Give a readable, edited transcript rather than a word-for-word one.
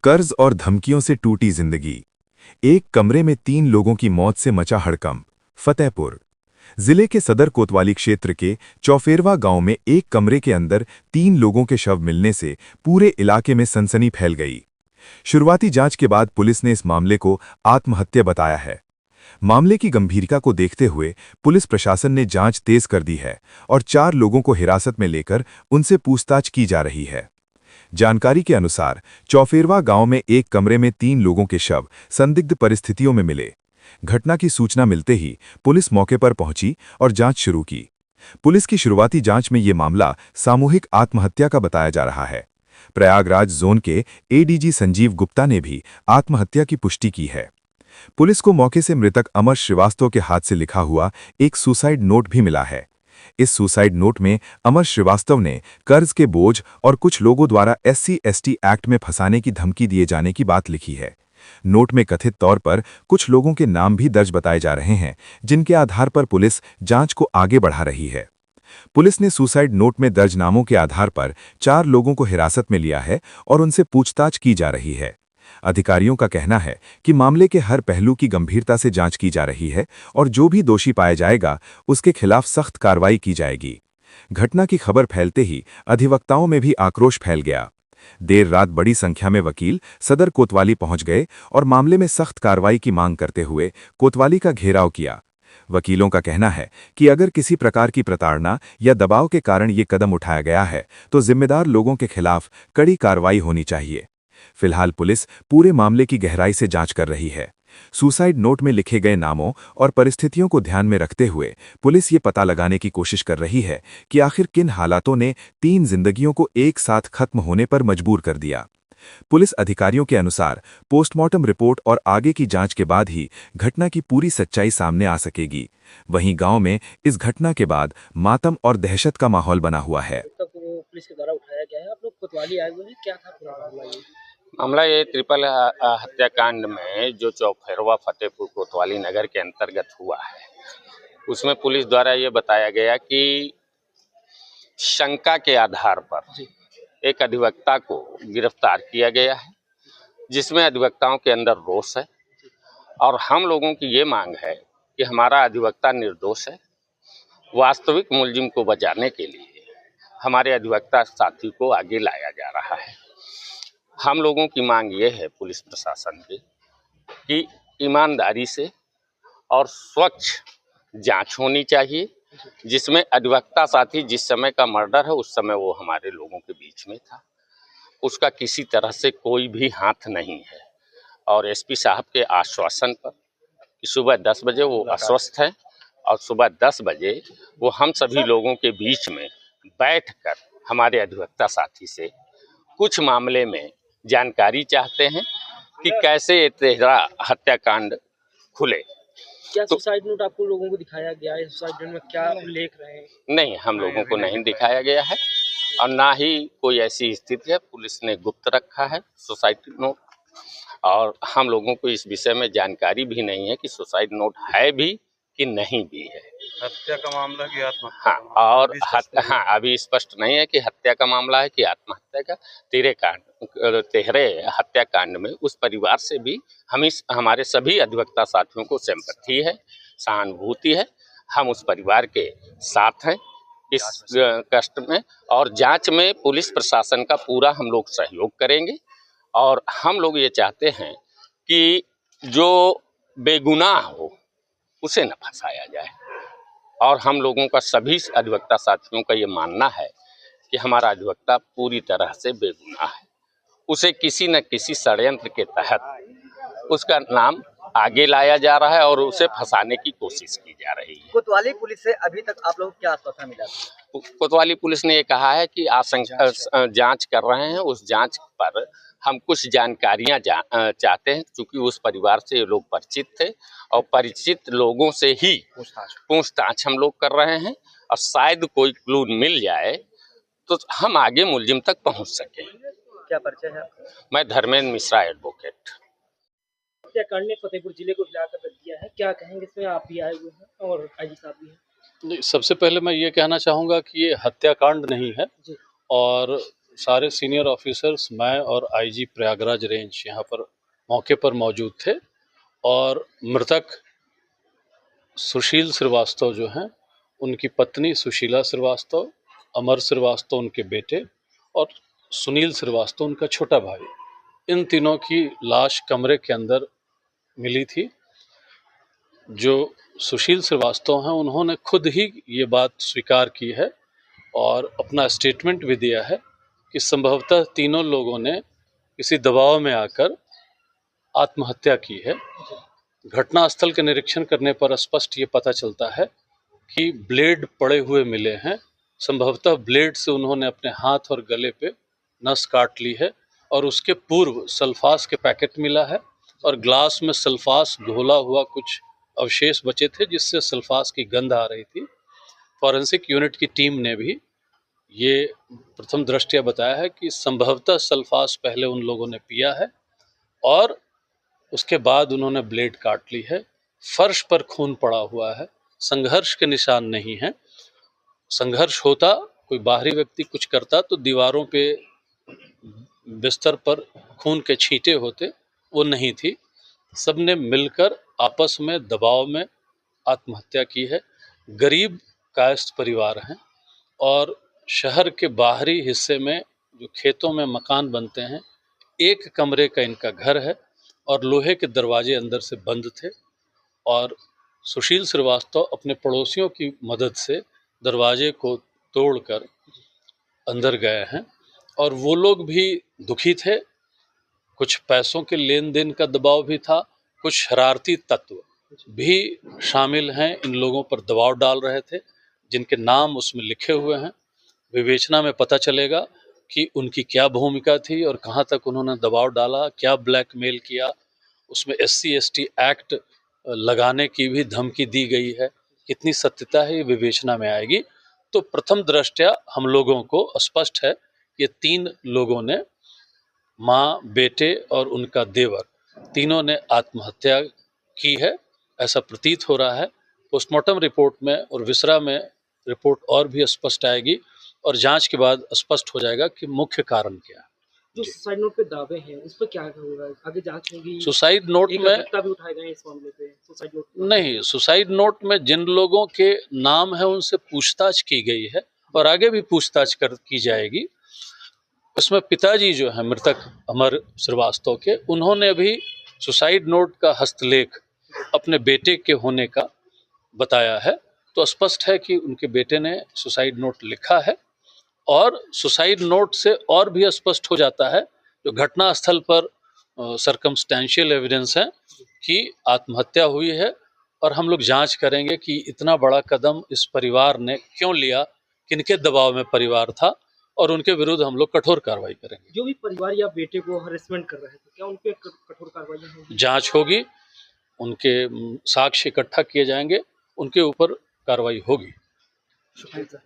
कर्ज और धमकियों से टूटी जिंदगी। एक कमरे में 3 लोगों की मौत से मचा हड़कंप। फतेहपुर जिले के सदर कोतवाली क्षेत्र के चौफेरवा गांव में एक कमरे के अंदर 3 लोगों के शव मिलने से पूरे इलाके में सनसनी फैल गई। शुरुआती जांच के बाद पुलिस ने इस मामले को आत्महत्या बताया है। मामले की गंभीरता को देखते हुए पुलिस प्रशासन ने जांच तेज कर दी है और 4 लोगों को हिरासत में लेकर उनसे पूछताछ की जा रही है। जानकारी के अनुसार चौफेरवा गांव में एक कमरे में 3 लोगों के शव संदिग्ध परिस्थितियों में मिले। घटना की सूचना मिलते ही पुलिस मौके पर पहुंची और जांच शुरू की। पुलिस की शुरुआती जांच में ये मामला सामूहिक आत्महत्या का बताया जा रहा है। प्रयागराज जोन के एडीजी संजीव गुप्ता ने भी आत्महत्या की पुष्टि की है। पुलिस को मौके से मृतक अमर श्रीवास्तव के हाथ से लिखा हुआ एक सुसाइड नोट भी मिला है। इस सुसाइड नोट में अमर श्रीवास्तव ने कर्ज के बोझ और कुछ लोगों द्वारा SC/ST एक्ट में फंसाने की धमकी दिए जाने की बात लिखी है। नोट में कथित तौर पर कुछ लोगों के नाम भी दर्ज बताए जा रहे हैं, जिनके आधार पर पुलिस जांच को आगे बढ़ा रही है। पुलिस ने सुसाइड नोट में दर्ज नामों के आधार पर 4 लोगों को हिरासत में लिया है और उनसे पूछताछ की जा रही है। अधिकारियों का कहना है कि मामले के हर पहलू की गंभीरता से जांच की जा रही है और जो भी दोषी पाया जाएगा उसके खिलाफ सख्त कार्रवाई की जाएगी। घटना की खबर फैलते ही अधिवक्ताओं में भी आक्रोश फैल गया। देर रात बड़ी संख्या में वकील सदर कोतवाली पहुंच गए और मामले में सख्त कार्रवाई की मांग करते हुए कोतवाली का घेराव किया। वकीलों का कहना है कि अगर किसी प्रकार की प्रताड़ना या दबाव के कारण ये कदम उठाया गया है तो जिम्मेदार लोगों के खिलाफ कड़ी कार्रवाई होनी चाहिए। फिलहाल पुलिस पूरे मामले की गहराई से जांच कर रही है। सुसाइड नोट में लिखे गए नामों और परिस्थितियों को ध्यान में रखते हुए पुलिस ये पता लगाने की कोशिश कर रही है कि आखिर किन हालातों ने 3 जिंदगियों को एक साथ खत्म होने पर मजबूर कर दिया। पुलिस अधिकारियों के अनुसार पोस्टमार्टम रिपोर्ट और आगे की जांच के बाद ही घटना की पूरी सच्चाई सामने आ सकेगी। वहीं गांव में इस घटना के बाद मातम और दहशत का माहौल बना हुआ है। तक वो पुलिस के द्वारा उठाया गया है। आप लोग कोतवाली आए हुए हैं, क्या था पूरा मामला ये? मामला ये ट्रिपल हत्याकांड में जो चौफेरवा फतेहपुर कोतवाली नगर के अंतर्गत हुआ है, उसमें पुलिस द्वारा ये बताया गया कि शंका के आधार पर एक अधिवक्ता को गिरफ्तार किया गया है, जिसमें अधिवक्ताओं के अंदर रोष है और हम लोगों की ये मांग है कि हमारा अधिवक्ता निर्दोष है। वास्तविक मुलजिम को बचाने के लिए हमारे अधिवक्ता साथी को आगे लाया जा रहा है। हम लोगों की मांग ये है पुलिस प्रशासन की कि ईमानदारी से और स्वच्छ जांच होनी चाहिए, जिसमें अधिवक्ता साथी जिस समय का मर्डर है उस समय वो हमारे लोगों के बीच में था, उसका किसी तरह से कोई भी हाथ नहीं है। और एसपी साहब के आश्वासन पर कि सुबह 10 बजे वो अस्वस्थ हैं और सुबह 10 बजे वो हम सभी लोगों के बीच में बैठकर हमारे अधिवक्ता साथी से कुछ मामले में जानकारी चाहते हैं कि कैसे ये 13 हत्याकांड खुले। क्या सुसाइड नोट आपको लोगों को दिखाया गया है? सुसाइड नोट में क्या उल्लेख रहे हैं? नहीं, हम लोगों को नहीं दिखाया गया है और ना ही कोई ऐसी स्थिति है। पुलिस ने गुप्त रखा है सुसाइड नोट और हम लोगों को इस विषय में जानकारी भी नहीं है कि सुसाइड नोट है भी कि नहीं भी है। हत्या का मामला की आत्महत्या? हाँ, और हाँ, अभी स्पष्ट नहीं है कि हत्या का मामला है कि आत्महत्या का। 13 हत्याकांड में उस परिवार से भी हमारे सभी अधिवक्ता साथियों को सिंपैथी है, सहानुभूति है। हम उस परिवार के साथ हैं इस कष्ट में और जांच में पुलिस प्रशासन का पूरा हम लोग सहयोग करेंगे और हम लोग ये चाहते हैं कि जो बेगुनाह हो उसे न फंसाया जाए। और हम लोगों का सभी अधिवक्ता साथियों का ये मानना है कि हमारा अधिवक्ता पूरी तरह से बेगुनाह है, उसे किसी न किसी षड्यंत्र के तहत उसका नाम आगे लाया जा रहा है और उसे फंसाने की कोशिश की जा रही है। कोतवाली पुलिस से अभी तक आप लोग क्या आश्वासन मिला? कोतवाली पुलिस ने ये कहा है कि जांच कर रहे हैं, उस जांच पर हम कुछ जानकारियां चाहते हैं, क्योंकि उस परिवार से ये लोग परिचित थे और परिचित लोगों से ही पूछताछ हम लोग कर रहे हैं और शायद कोई क्लू मिल जाए तो हम आगे मुलजिम तक पहुंच सकें। क्या परिचय है? मैं धर्मेंद्र मिश्रा एडवोकेट। हत्याकांड ने फतेहपुर जिले को हिलाकर रख दिया है, क्या कहेंगे इसमें? आप भी आए हुए हैं और आईजी साहब भी हैं। नहीं, सबसे पहले मैं ये कहना चाहूँगा कि ये हत्याकांड नहीं है और सारे सीनियर ऑफिसर्स, मैं और आईजी प्रयागराज रेंज यहाँ पर मौके पर मौजूद थे और मृतक सुशील श्रीवास्तव जो हैं, उनकी पत्नी सुशीला श्रीवास्तव, अमर श्रीवास्तव उनके बेटे और सुनील श्रीवास्तव उनका छोटा भाई, इन तीनों की लाश कमरे के अंदर मिली थी। जो सुशील श्रीवास्तव हैं, उन्होंने खुद ही ये बात स्वीकार की है और अपना स्टेटमेंट भी दिया है कि संभवतः तीनों लोगों ने किसी दबाव में आकर आत्महत्या की है। घटनास्थल के निरीक्षण करने पर स्पष्ट ये पता चलता है कि ब्लेड पड़े हुए मिले हैं। संभवतः ब्लेड से उन्होंने अपने हाथ और गले पे नस काट ली है और उसके पूर्व सल्फास के पैकेट मिला है और ग्लास में सल्फास घोला हुआ कुछ अवशेष बचे थे जिससे सल्फास की गंध आ रही थी। फॉरेंसिक यूनिट की टीम ने भी ये प्रथम दृष्टया बताया है कि संभवतः सल्फास पहले उन लोगों ने पिया है और उसके बाद उन्होंने ब्लेड काट ली है। फर्श पर खून पड़ा हुआ है, संघर्ष के निशान नहीं है। संघर्ष होता, कोई बाहरी व्यक्ति कुछ करता तो दीवारों पे बिस्तर पर खून के छींटे होते, वो नहीं थी। सबने मिलकर आपस में दबाव में आत्महत्या की है। गरीब कायस्थ परिवार हैं और शहर के बाहरी हिस्से में जो खेतों में मकान बनते हैं, एक कमरे का इनका घर है और लोहे के दरवाजे अंदर से बंद थे और सुशील श्रीवास्तव अपने पड़ोसियों की मदद से दरवाजे को तोड़कर अंदर गए हैं और वो लोग भी दुखी थे। कुछ पैसों के लेन देन का दबाव भी था, कुछ शरारती तत्व भी शामिल हैं, इन लोगों पर दबाव डाल रहे थे जिनके नाम उसमें लिखे हुए हैं। विवेचना में पता चलेगा कि उनकी क्या भूमिका थी और कहाँ तक उन्होंने दबाव डाला, क्या ब्लैकमेल किया, उसमें SC/ST एक्ट लगाने की भी धमकी दी गई है। कितनी सत्यता है ये विवेचना में आएगी। तो प्रथम दृष्टया हम लोगों को स्पष्ट है ये तीन लोगों ने, माँ, बेटे और उनका देवर, तीनों ने आत्महत्या की है, ऐसा प्रतीत हो रहा है। पोस्टमार्टम रिपोर्ट में और विसरा में रिपोर्ट और भी स्पष्ट आएगी और जांच के बाद स्पष्ट हो जाएगा कि मुख्य कारण क्या है। जो सुसाइड नोट पे दावे हैं उस पर क्या होगा, आगे जांच होगी? सुसाइड नोट में भी उठाए गए इस मामले पे, सुसाइड नोट नहीं, सुसाइड नोट में जिन लोगों के नाम है उनसे पूछताछ की गई है और आगे भी पूछताछ की जाएगी। उसमें पिताजी जो है मृतक अमर श्रीवास्तव के, उन्होंने भी सुसाइड नोट का हस्तलेख अपने बेटे के होने का बताया है। तो स्पष्ट है कि उनके बेटे ने सुसाइड नोट लिखा है और सुसाइड नोट से और भी स्पष्ट हो जाता है जो घटना स्थल पर सर्कमस्टेंशियल एविडेंस है कि आत्महत्या हुई है और हम लोग जांच करेंगे कि इतना बड़ा कदम इस परिवार ने क्यों लिया, किनके दबाव में परिवार था और उनके विरुद्ध हम लोग कठोर कार्रवाई करेंगे। जो भी परिवार या बेटे को हरेसमेंट कर रहे थे, क्या उन पे कठोर कार्रवाई होगी? जांच होगी, उनके साक्ष्य इकट्ठा किए जाएंगे, उनके ऊपर कार्रवाई होगी। शुक्रिया।